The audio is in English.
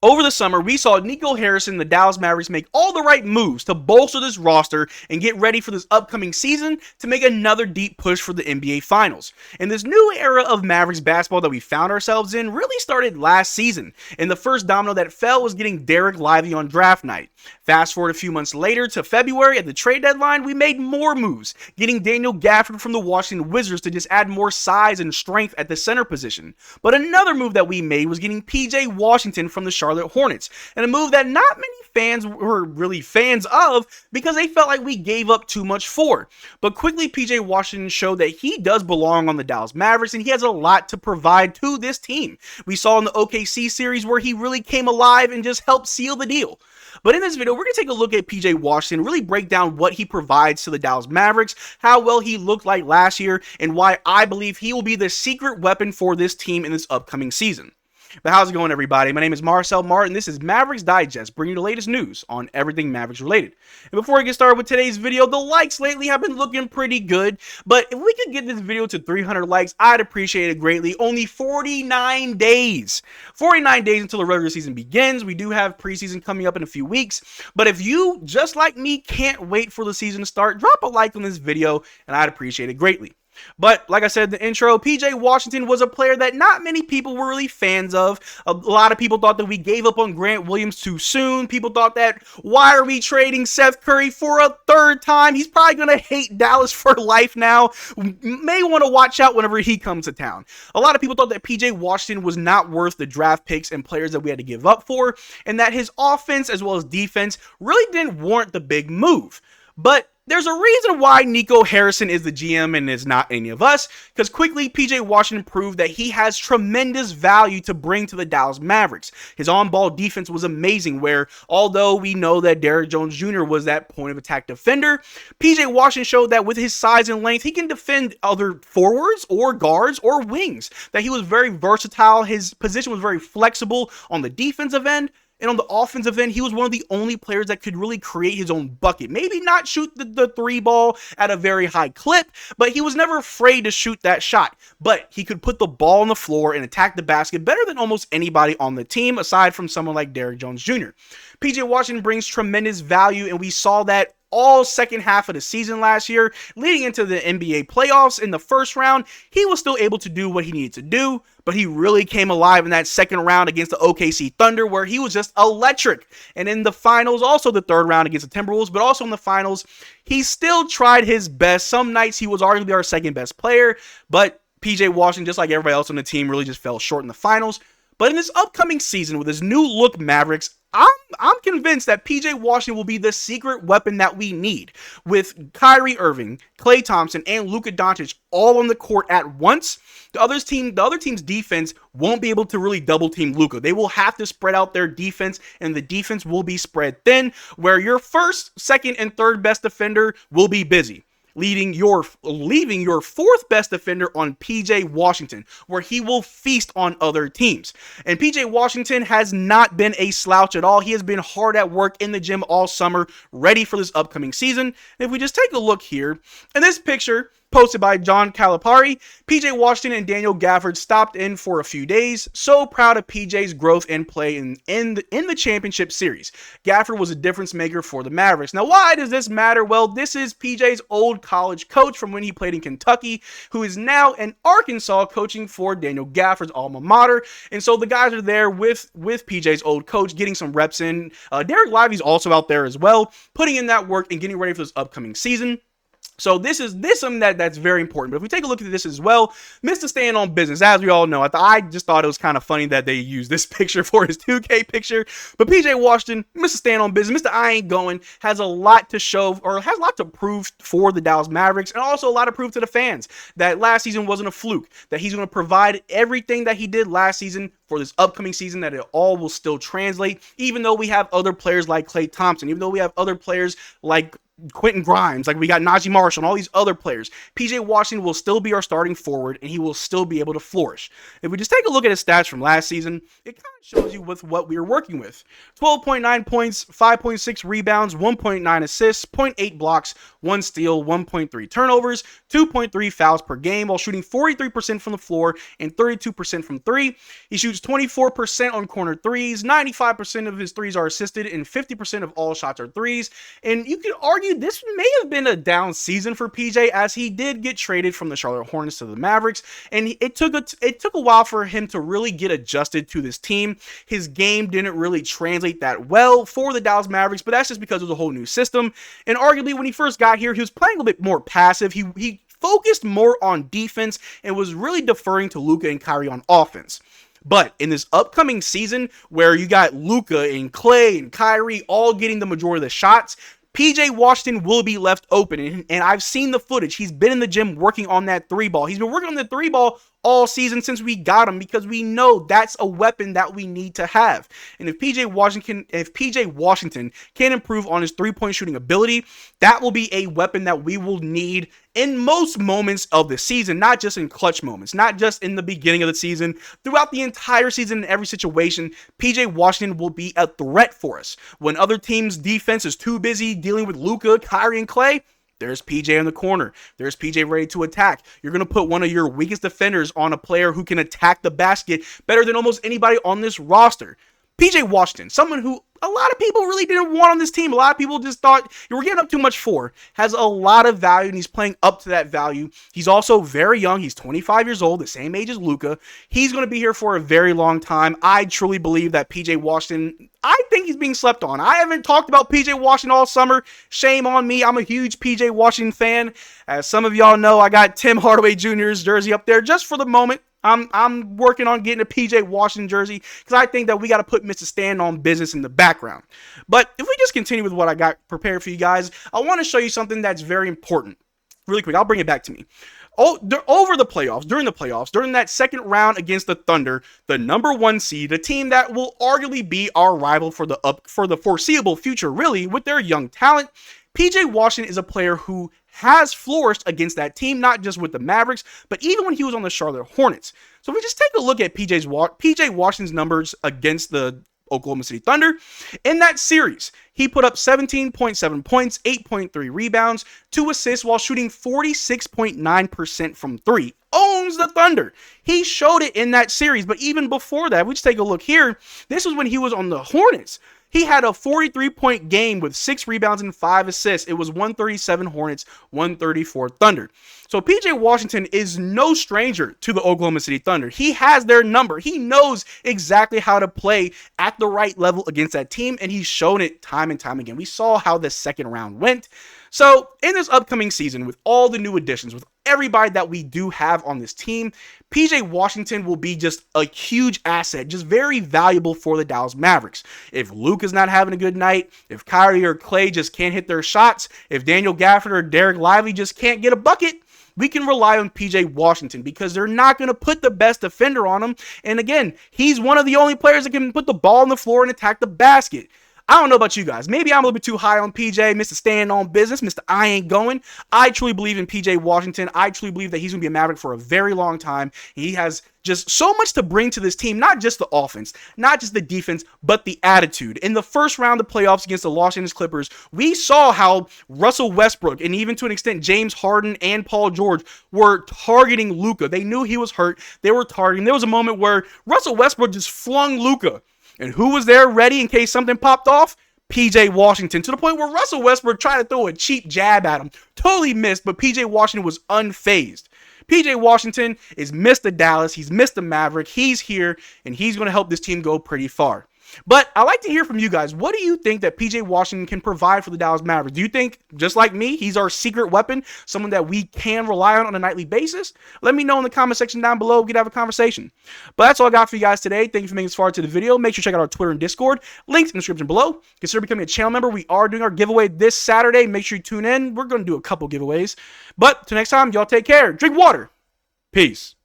Over the summer, we saw Nico Harrison and the Dallas Mavericks make all the right moves to bolster this roster and get ready for this upcoming season to make another deep push for the NBA Finals. And this new era of Mavericks basketball that we found ourselves in really started last season, and the first domino that fell was getting Derrick Lively on draft night. Fast forward a few months later to February at the trade deadline, we made more moves, getting Daniel Gafford from the Washington Wizards to just add more size and strength at the center position. But another move that we made was getting PJ Washington from the Charlotte Hornets, and a move that not many fans were really fans of because they felt like we gave up too much for. But quickly, PJ Washington showed that he does belong on the Dallas Mavericks, and he has a lot to provide to this team. We saw in the OKC series where he really came alive and just helped seal the deal. But in this video, we're going to take a look at PJ Washington, really break down what he provides to the Dallas Mavericks, how well he looked like last year, and why I believe he will be the secret weapon for this team in this upcoming season. But how's it going, everybody? My name is Marcel Martin. This is Mavs Digest, bringing you the latest news on everything Mavericks related. And before we get started with today's video, the likes lately have been looking pretty good. But if we could get this video to 300 likes, I'd appreciate it greatly. Only 49 days. 49 days until the regular season begins. We do have preseason coming up in a few weeks. But if you, just like me, can't wait for the season to start, drop a like on this video, and I'd appreciate it greatly. But like I said in the intro, PJ Washington was a player that not many people were really fans of. A lot of people thought that we gave up on Grant Williams too soon. People thought that, why are we trading Seth Curry for a third time? He's probably going to hate Dallas for life now. May want to watch out whenever he comes to town. A lot of people thought that PJ Washington was not worth the draft picks and players that we had to give up for, and that his offense as well as defense really didn't warrant the big move. But there's a reason why Nico Harrison is the GM and is not any of us, because quickly PJ Washington proved that he has tremendous value to bring to the Dallas Mavericks. His on-ball defense was amazing, where although we know that Derrick Jones Jr. was that point of attack defender, PJ Washington showed that with his size and length, he can defend other forwards or guards or wings, that he was very versatile. His position was very flexible on the defensive end. And on the offensive end, he was one of the only players that could really create his own bucket. Maybe not shoot the three ball at a very high clip, but he was never afraid to shoot that shot. But he could put the ball on the floor and attack the basket better than almost anybody on the team, aside from someone like Derrick Jones Jr. PJ Washington brings tremendous value, and we saw that all second half of the season last year, leading into the NBA playoffs. In the first round, he was still able to do what he needed to do, but he really came alive in that second round against the OKC Thunder, where he was just electric. And in the finals, also the third round against the Timberwolves, but also in the finals, he still tried his best. Some nights he was arguably our second best player, but PJ Washington, just like everybody else on the team, really just fell short in the finals. But in this upcoming season with his new look Mavericks, I'm convinced that PJ Washington will be the secret weapon that we need. With Kyrie Irving, Klay Thompson, and Luka Doncic all on the court at once, the other team's defense won't be able to really double team Luka. They will have to spread out their defense, and the defense will be spread thin, where your first, second, and third best defender will be busy, leaving your fourth best defender on PJ Washington, where he will feast on other teams. And PJ Washington has not been a slouch at all. He has been hard at work in the gym all summer, ready for this upcoming season. And if we just take a look here, in this picture posted by John Calipari, PJ Washington and Daniel Gafford stopped in for a few days. So proud of PJ's growth and play in the championship series. Gafford was a difference maker for the Mavericks. Now, why does this matter? Well, this is PJ's old college coach from when he played in Kentucky, who is now in Arkansas coaching for Daniel Gafford's alma mater. And so the guys are there with PJ's old coach, getting some reps in. Derrick Lively's also out there as well, putting in that work and getting ready for this upcoming season. So this is something that's very important. But if we take a look at this as well, Mr. Staying on Business, as we all know, I just thought it was kind of funny that they used this picture for his 2K picture. But PJ Washington, Mr. Staying on Business, Mr. I Ain't Going, has a lot to show, or has a lot to prove for the Dallas Mavericks, and also a lot to prove to the fans that last season wasn't a fluke, that he's going to provide everything that he did last season for this upcoming season, that it all will still translate, even though we have other players like Klay Thompson, even though we have other players like Quentin Grimes, like we got Najee Marshall and all these other players, PJ Washington will still be our starting forward and he will still be able to flourish. If we just take a look at his stats from last season, it kind of shows you with what we were working with. 12.9 points, 5.6 rebounds, 1.9 assists, 0.8 blocks, 1 steal, 1.3 turnovers, 2.3 fouls per game while shooting 43% from the floor and 32% from 3. He shoots 24% on corner threes, 95% of his threes are assisted, and 50% of all shots are threes. And you could argue this may have been a down season for PJ as he did get traded from the Charlotte Hornets to the Mavericks, and it took a while for him to really get adjusted to this team. His game didn't really translate that well for the Dallas Mavericks, but that's just because it was a whole new system. And arguably when he first got here, he was playing a bit more passive. He focused more on defense and was really deferring to Luka and Kyrie on offense. But in this upcoming season where you got Luka and Klay and Kyrie all getting the majority of the shots, PJ Washington will be left open, and I've seen the footage. He's been in the gym working on that 3-ball. He's been working on the 3-ball all season since we got him because we know that's a weapon that we need to have. And if PJ Washington can improve on his 3-point shooting ability, that will be a weapon that we will need in most moments of the season, not just in clutch moments, not just in the beginning of the season. Throughout the entire season, in every situation, PJ Washington will be a threat for us. When other teams' defense is too busy dealing with Luka, Kyrie, and Klay, there's PJ in the corner. There's PJ ready to attack. You're going to put one of your weakest defenders on a player who can attack the basket better than almost anybody on this roster. PJ Washington, someone who a lot of people really didn't want on this team. A lot of people just thought you were getting up too much for. Has a lot of value, and he's playing up to that value. He's also very young. He's 25 years old, the same age as Luka. He's going to be here for a very long time. I truly believe that PJ Washington, I think he's being slept on. I haven't talked about PJ Washington all summer. Shame on me. I'm a huge PJ Washington fan. As some of y'all know, I got Tim Hardaway Jr.'s jersey up there just for the moment. I'm working on getting a PJ Washington jersey because I think that we got to put Mr. Stand on business in the background. But if we just continue with what I got prepared for you guys, I want to show you something that's very important. Really quick, I'll bring it back to me. During the playoffs, during that second round against the Thunder, the number 1 seed, a team that will arguably be our rival for the foreseeable future, really, with their young talent, PJ Washington is a player who has flourished against that team, not just with the Mavericks, but even when he was on the Charlotte Hornets. So if we just take a look at PJ Washington's numbers against the Oklahoma City Thunder, in that series, he put up 17.7 points, 8.3 rebounds, 2 assists while shooting 46.9% from 3. Owns the Thunder. He showed it in that series, but even before that, we just take a look here. This was when he was on the Hornets. He had a 43-point game with 6 rebounds and 5 assists. It was 137 Hornets, 134 Thunder. So PJ Washington is no stranger to the Oklahoma City Thunder. He has their number. He knows exactly how to play at the right level against that team, and he's shown it time and time again. We saw how the second round went. So in this upcoming season, with all the new additions, with everybody that we do have on this team, PJ Washington will be just a huge asset, just very valuable for the Dallas Mavericks. If Luka's not having a good night, if Kyrie or Klay just can't hit their shots, if Daniel Gafford or Derrick Lively just can't get a bucket, we can rely on PJ Washington because they're not going to put the best defender on him. And again, he's one of the only players that can put the ball on the floor and attack the basket. I don't know about you guys. Maybe I'm a little bit too high on PJ, Mr. Stand on business, Mr. I ain't going. I truly believe in PJ Washington. I truly believe that he's going to be a Maverick for a very long time. He has just so much to bring to this team, not just the offense, not just the defense, but the attitude. In the first round of the playoffs against the Los Angeles Clippers, we saw how Russell Westbrook and even to an extent James Harden and Paul George were targeting Luka. They knew he was hurt. They were targeting. There was a moment where Russell Westbrook just flung Luka. And who was there ready in case something popped off? PJ Washington, to the point where Russell Westbrook tried to throw a cheap jab at him. Totally missed, but PJ Washington was unfazed. PJ Washington is Mr. Dallas. He's Mr. Maverick. He's here, and he's going to help this team go pretty far. But I'd like to hear from you guys. What do you think that PJ Washington can provide for the Dallas Mavericks? Do you think, just like me, he's our secret weapon, someone that we can rely on a nightly basis? Let me know in the comment section down below. We can have a conversation. But that's all I got for you guys today. Thank you for making this far to the video. Make sure to check out our Twitter and Discord. Links in the description below. Consider becoming a channel member. We are doing our giveaway this Saturday. Make sure you tune in. We're going to do a couple giveaways. But till next time, y'all take care. Drink water. Peace.